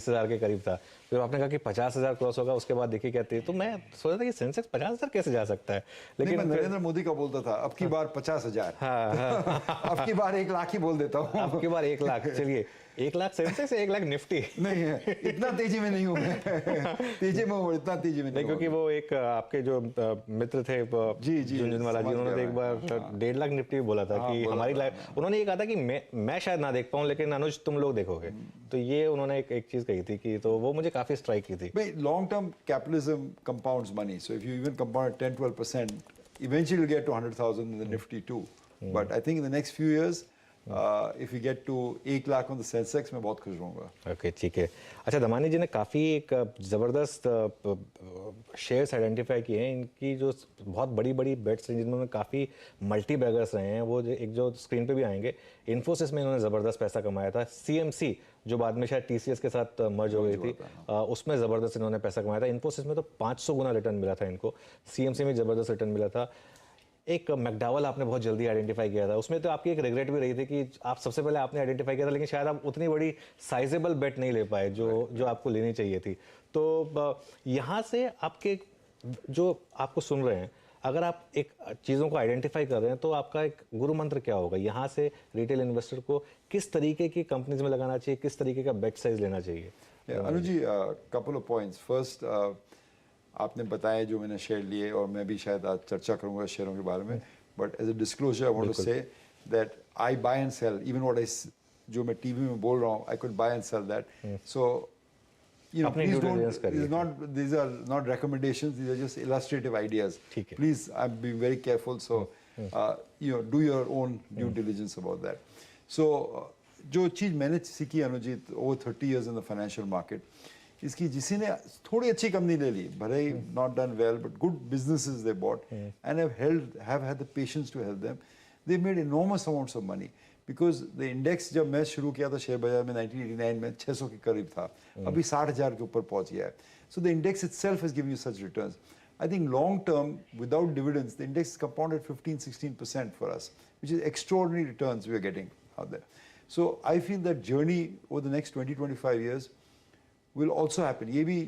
20,000 के करीब था, फिर आपने कहा कि 50,000 क्रॉस होगा, उसके बाद देखिए क्या थी, तो मैं सोचा था कि सेंसेक्स 50,000 कैसे जा सकता है, लेकिन मैं नरेंद्र मोदी का बोलता था अब की बार 50,000, अब की बार 1 लाख ही बोल देता हूँ। अब की बार 1 लाख, चलिए 1 लाख सेंसेक्स, 1 लाख निफ्टी नहीं है, इतना तेजी में नहीं हूँ मैं। तेजी में हूँ, इतना तेजी में नहीं, क्योंकि वो एक आपके जो मित्र थे जी जी झुनझुनवाला जी, उन्होंने तो एक बार 1.5 लाख निफ्टी बोला था कि हमारी लाइफ, उन्होंने ये कहा था कि मैं शायद ना देख पाऊं लेकिन अनुज तुम लोग देखोगे, तो ये उन्होंने एक चीज कही थी कि, तो वो मुझे काफी स्ट्राइक की थी। भाई long term capitalism compounds money, so if you even compound 10-12%, eventually you'll get to 100,000 in the Nifty too. But I think in the next few years, if we get to 1 lakh on the Sensex, मैं बहुत खुश रहूँगा। Okay ठीक है। अच्छा, दमानी जी ने काफ़ी एक ज़बरदस्त शेयर्स आइडेंटिफाई किए हैं, इनकी जो बहुत बड़ी बड़ी बेट्स हैं जिनमें काफ़ी मल्टी बैगर्स रहे हैं, वो एक जो स्क्रीन पे भी आएंगे, इन्फोसिस में इन्होंने ज़बरदस्त पैसा कमाया था, CMC जो बाद में शायद TCS के साथ मर्ज हो गई थी, उसमें ज़बरदस्त इन्होंने पैसा कमाया था। इन्फोसिस में तो 500 गुना रिटर्न मिला था इनको, CMC में ज़बरदस्त रिटर्न मिला था। एक मैकडॉवेल आपने बहुत जल्दी आइडेंटिफाई किया था, उसमें तो आपकी एक रिग्रेट भी रही थी कि आप सबसे पहले आपने आइडेंटिफाई किया था, लेकिन शायद आप उतनी बड़ी साइजेबल बेट नहीं ले पाए जो आपको लेनी चाहिए थी। तो यहाँ से आपके जो आपको सुन रहे हैं, अगर आप एक चीज़ों को आइडेंटिफाई कर रहे हैं तो आपका एक गुरु मंत्र क्या होगा? यहाँ से रिटेल इन्वेस्टर को किस तरीके की कंपनीज में लगाना चाहिए, किस तरीके का बेट साइज लेना चाहिए? अनुज जी, कपल ऑफ पॉइंट्स। फर्स्ट, आपने बताया जो मैंने शेयर लिए, और मैं भी शायद आज चर्चा करूंगा शेयरों के बारे में, but as a disclosure I want to say that I buy and sell even what I, जो मैं टीवी में बोल रहा हूँ, I could buy and sell that. So you know, please don't, these are not recommendations, these are just illustrative ideas. Please, I'm being very careful, so you know, do your own due diligence about that. So जो चीज़ मैंने सीखी अनुजीत over 30 years in the financial market, इसकी किसी ने थोड़ी अच्छी company ले ली, भले ही not done well, but good businesses they bought and have had the patience to help them. They made enormous amounts of money because the index, जब मैं शुरू किया था शेयर बाजार में 1989 में 600 के करीब था, अभी 60,000 के ऊपर पहुंच गया है. So the index itself has given you such returns. I think long term, without dividends, the index is compounded 15-16% for us, which is extraordinary returns we are getting out there. So I feel that journey over the next 20-25 years will also happen. ये भी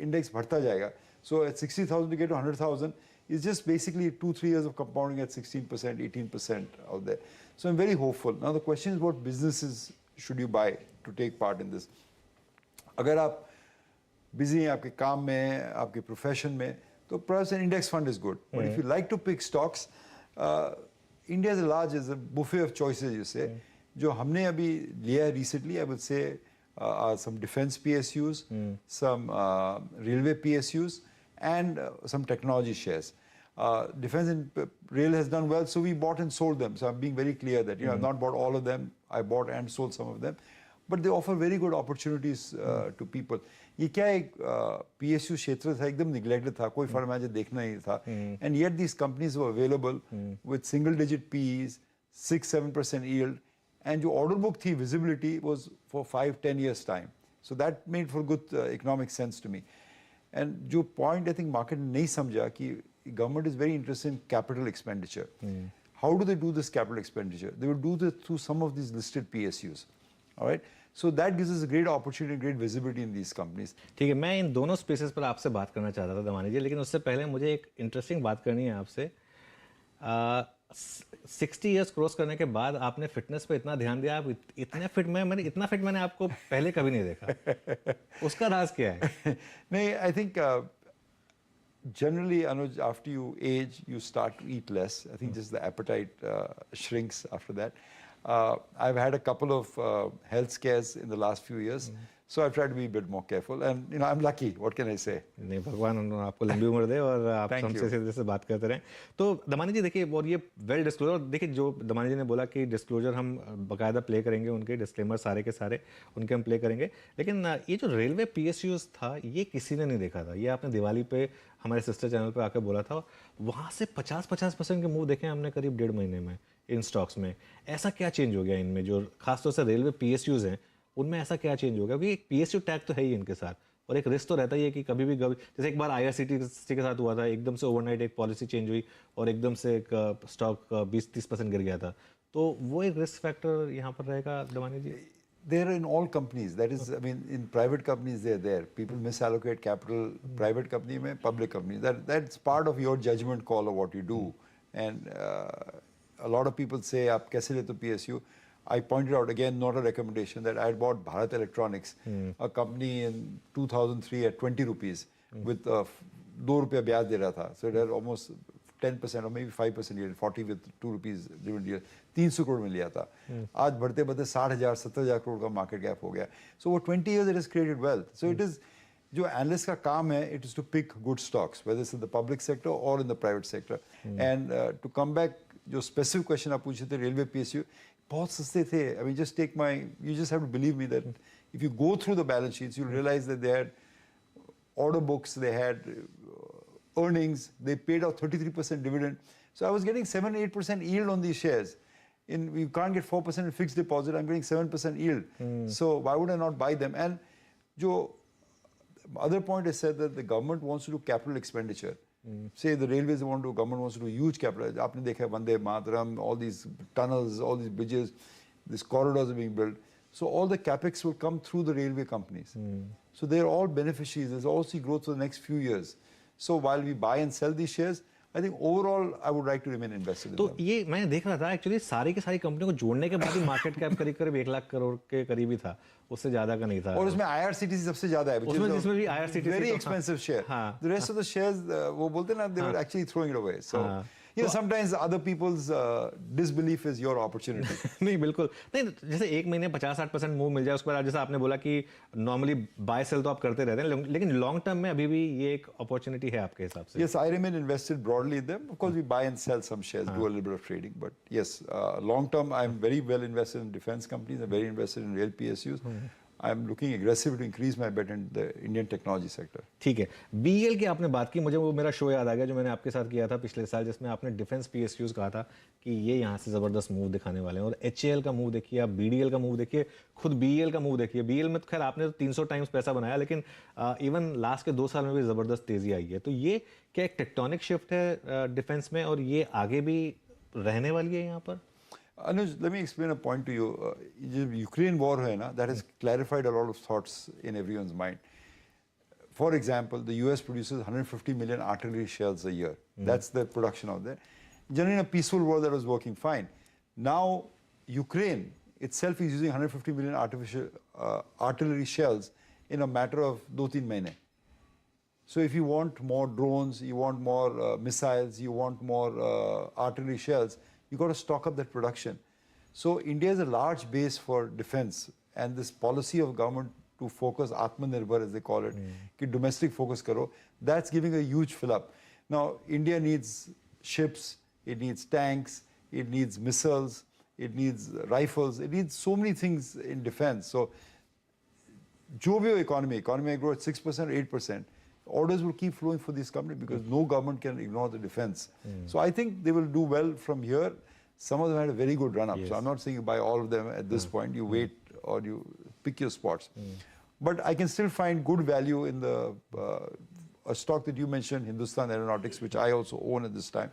index बढ़ता जाएगा. So at 60,000 to get to 100,000 is just basically 2-3 years of compounding at 16%, 18% out there. So I'm very hopeful. Now the question is, what businesses should you buy to take part in this? अगर आप busy हैं आपके काम में, आपके profession में, तो perhaps an index fund is good. But if you like to pick stocks, India is large, as a buffet of choices, you say. जो हमने अभी लिया है recently, I would say some defense PSUs, some railway PSUs, and some technology shares. Defense and rail has done well, so we bought and sold them. So I'm being very clear that I've not bought all of them. I bought and sold some of them, but they offer very good opportunities to people. ये क्या एक PSU क्षेत्र था, एकदम neglected था, कोई firm मुझे देखना ही था, and yet these companies were available with single-digit PEs, 6-7% yield, and जो order book थी, visibility was for 5-10 years time. So that made for good economic sense to me. And जो point I think market ने नहीं समझा कि government is very interested in capital expenditure. How do they do this capital expenditure? They will do this through some of these listed PSUs. All right. So that gives us a great opportunity, great visibility in these companies. ठीक है, मैं इन दोनों spaces पर आपसे बात करना चाहता था दमानी जी, लेकिन उससे पहले मुझे एक इंटरेस्टिंग बात करनी है आपसे। 60 इयर्स क्रॉस करने के बाद आपने फिटनेस पे इतना ध्यान दिया, आप इतने फिट इतना फिट मैंने आपको पहले कभी नहीं देखा। उसका राज क्या है? नहीं, I think generally, Anuj, after you age, you start to eat less. I think just the appetite shrinks after that. I've had a couple of health scares in the last few years, so I've tried to be a bit more careful. And I'm lucky. What can I say? नहीं, भगवान आपको लंबी उम्र दे और आप हमसे सीधे से बात करते रहें। तो दमानी जी देखिए, और ये वेल डिस्क्लोजर, देखिए जो दमानी जी ने बोला कि डिस्क्लोजर हम बाकायदा प्ले करेंगे, उनके डिस्क्लेमर सारे के सारे उनके हम प्ले करेंगे, लेकिन ये जो रेलवे PSUs था, ये किसी ने नहीं देखा था। ये आपने दिवाली पे हमारे सिस्टर चैनल पे आकर बोला था, वहाँ से 50% के मूव देखे हमने करीब 1.5 महीने में इन स्टॉक्स में। ऐसा क्या चेंज हो गया इनमें, जो खासतौर से रेलवे PSUs हैं उनमें ऐसा क्या चेंज हो गया? क्योंकि एक PSU टैग तो है ही इनके साथ, और एक रिस्क तो रहता ही है कि कभी भी जैसे एक बार IRCTC के साथ हुआ था, एकदम से ओवरनाइट एक पॉलिसी चेंज हुई और एकदम से एक स्टॉक 20-30% गिर गया था, तो वो एक रिस्क फैक्टर यहाँ पर रहेगा दमानी जी। They're in all companies. That is, I mean, in private companies, they're there. People misallocate capital, private company mein, public company. That's part of your judgment call of what you do. And a lot of people say, "Aap kaise lete ho PSU?" I pointed out again, not a recommendation, that I had bought Bharat Electronics, a company in 2003 at 20 rupees with 2 रुपया ब्याज दे रहा था. So it had almost 10% or maybe 5% yield, 40 with 2 rupees dividend yield. 300 crore में लिया था. आज बढ़ते बढ़ते 60,000 70,000 करोड़ का मार्केट गैप हो गया. So over 20 years it has created wealth. So it is, जो एनालिस्ट का काम है, it is to pick good stocks, whether it's in the public sector or in the private sector. And to come back, जो specific question आप पूछे थे railway PSU, बहुत सस्ते थे. I mean, just take my, you just have to believe me that if you go through the balance sheets, you'll realize that they had order books, they had earnings, they paid out 33% dividend. So I was getting 7-8% yield on these shares. You can't get 4% in fixed deposit, I'm getting 7% yield. So why would I not buy them? And jo other point I said that the government wants to do capital expenditure. Say the railways want to do, government wants to do huge capital. Aapne dekha Vande Mataram, all these tunnels, all these bridges, these corridors are being built. So all the capex will come through the railway companies. So they're all beneficiaries. There's also growth for the next few years. So while we buy and sell these shares, I think overall I would like to remain invested in them. तो ये मैं देख रहा था actually सारी की सारी कंपनियों को जोड़ने के बाद ही मार्केट कैप करीब करीब 1 लाख करोड़ के करीब ही था, उससे ज्यादा का नहीं था. और उसमें IRCTC सबसे ज्यादा है, उसमें जिसमें भी IRCTC very expensive share. The rest of the shares, वो बोलते ना, they were actually throwing it away. So you know, sometimes other people's disbelief is your opportunity. नहीं बिल्कुल नहीं. जैसे एक महीने 50-60% मूव मिल जाए उसके बाद, जैसे आपने बोला कि नॉर्मली बाय सेल तो आप करते रहते हैं, लेकिन लॉन्ग टर्म में अभी भी ये एक अपॉर्चुनिटी है आपके हिसाब से? Yes, I remain invested broadly in them. Of course, we buy and sell some shares, do a little bit of trading. But yes, long term, I'm very well invested in defense companies. I'm very invested in rail PSUs. I'm looking aggressive to increase my bet in the Indian technology sector. ठीक है. BEL की आपने बात की, मुझे वो मेरा show याद आ गया जो मैंने आपके साथ किया था पिछले साल, जिसमें आपने डिफेंस PSUs कहा था कि ये यहाँ से ज़बरदस्त मूव दिखाने वाले हैं. और HAL का मूव देखिए, आप BDL का मूव देखिए, खुद BEL का मूव देखिए. BEL में तो खैर आपने तो 300 टाइम्स पैसा बनाया, लेकिन इवन लास्ट के 2 साल में भी ज़बरदस्त तेज़ी आई है. तो ये क्या एक टेक्टोनिक शिफ्ट है डिफेंस में, और ये आगे भी रहने वाली है यहाँ पर? Anuj, let me explain a point to you. Ukraine war hai na, that has clarified a lot of thoughts in everyone's mind. For example, the US produces 150 million artillery shells a year. That's the production out there. Generally in a peaceful war that was working fine. Now, Ukraine itself is using 150 million artillery shells in a matter of 2-3 mahine. So if you want more drones, you want more missiles, you want more artillery shells, you got to stock up that production. So India is a large base for defense, and this policy of government to focus Atmanirbhar, as they call it, ki domestic focus karo, that's giving a huge fill up. Now India needs ships, it needs tanks, it needs missiles, it needs rifles, it needs so many things in defense. So jo bhi ho economy may grow at 6% or 8%. Orders will keep flowing for this company because no government can ignore the defense. So I think they will do well from here. Some of them had a very good run-up. So I'm not saying you buy all of them at this point. You wait or you pick your spots. But I can still find good value in the a stock that you mentioned, Hindustan Aeronautics, which I also own at this time.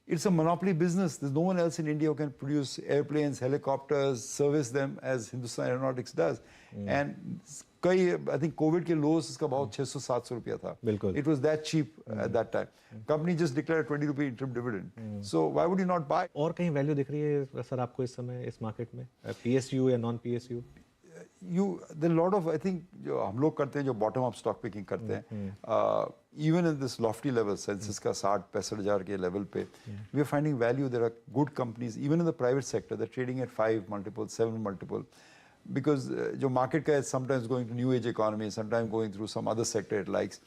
It's a monopoly business. There's no one else in India who can produce airplanes, helicopters, service them as Hindustan Aeronautics does. And I think COVID के lows इसका भाव 600-700 रुपया था. बिल्कुल. It was that cheap at that time. Company just declared 20 rupee interim dividend. So why would you not buy? और कहीं value दिख रही है सर आपको इस समय इस मार्केट में, PSU या non PSU? There are a lot of, I think, जो हम लोग करते हैं, जो bottom up stock picking करते हैं, even in this lofty level, census का 60-65 हजार के level पे, we are finding value. There are good companies, even in the private sector, they're trading at 5 multiple, 7 multiple. Because जो market का is sometimes going to new age economy, sometimes going through some other sector it likes.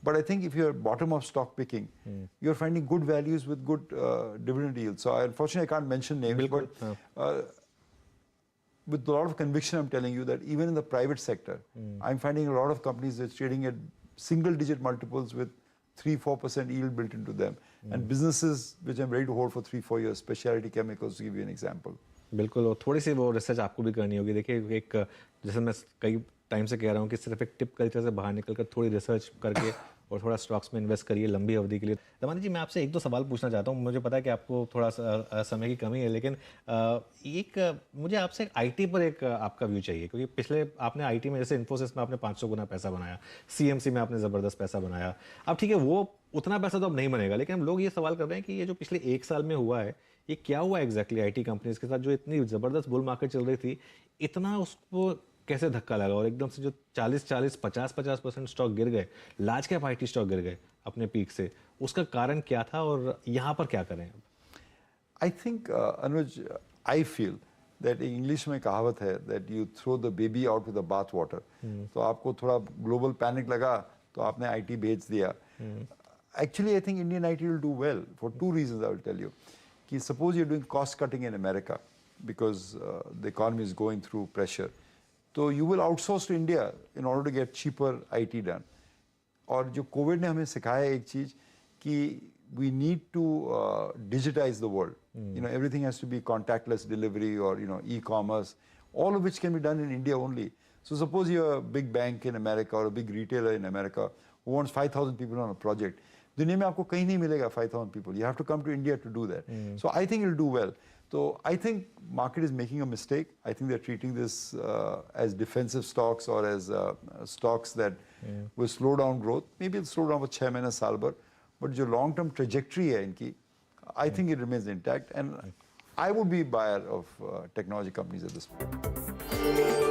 But I think if you're bottom up stock picking, you're finding good values with good dividend yields. So unfortunately I can't mention names, but with a lot of conviction I'm telling you that even in the private sector, I'm finding a lot of companies that's trading at single digit multiples with 3-4% yield built into them. And businesses which I'm ready to hold for 3-4 years, specialty chemicals to give you an example. बिल्कुल. और थोड़ी सी वो research आपको भी करनी होगी. देखिए एक जैसे मैं कई टाइम से कह रहा हूँ कि सिर्फ एक टिप कल्चर से बाहर निकल कर थोड़ी रिसर्च करके और थोड़ा स्टॉक्स में इन्वेस्ट करिए लंबी अवधि के लिए। दमानी जी, मैं आपसे एक दो सवाल पूछना चाहता हूँ। मुझे पता है कि आपको थोड़ा सा समय की कमी है, लेकिन मुझे आपसे आईटी पर एक आपका व्यू चाहिए, क्योंकि पिछले आपने आईटी में, जैसे इन्फोसिस में आपने 500 गुना पैसा बनाया, सीएमसी में आपने ज़बरदस्त पैसा बनाया। अब ठीक है, वो उतना पैसा तो अब नहीं बनेगा, लेकिन हम लोग ये सवाल कर रहे हैं कि ये जो पिछले 1 साल में हुआ है, ये क्या हुआ एग्जैक्टली आईटी कंपनीज के साथ? जो इतनी ज़बरदस्त बुल मार्केट चल रही थी, इतना उसको कैसे धक्का लगा और एकदम से जो 40-40, 50-50% स्टॉक गिर गए, लार्ज कैप आईटी स्टॉक गिर गए अपने पीक से, उसका कारण क्या था और यहाँ पर क्या करें अब? I think, Anuj, I feel that English में कहावत है that you throw the baby out with the bath water. तो आपको थोड़ा ग्लोबल पैनिक लगा तो आपने आईटी भेज दिया. Actually, I think Indian IT will do well for two reasons. I will tell you. कि suppose you're doing cost cutting in America because the economy is going through pressure, तो you will outsource to India in order to get cheaper IT done. और जो Covid ने हमें सिखाया एक चीज कि we need to digitize the world. You know, everything has to be contactless delivery or, you know, e-commerce, all of which can be done in India only. So suppose you're a big bank in America or a big retailer in America who wants 5,000 people on a project. दुनिया में आपको कहीं नहीं मिलेगा 5,000 people. You have to come to India to do that. So I think it'll do well. So I think market is making a mistake. I think they're treating this as defensive stocks or as stocks that will slow down growth. Maybe it'll slow down for 6 महीने साल भर. But जो long term trajectory है इनकी, I think it remains intact, and I would be a buyer of technology companies at this point.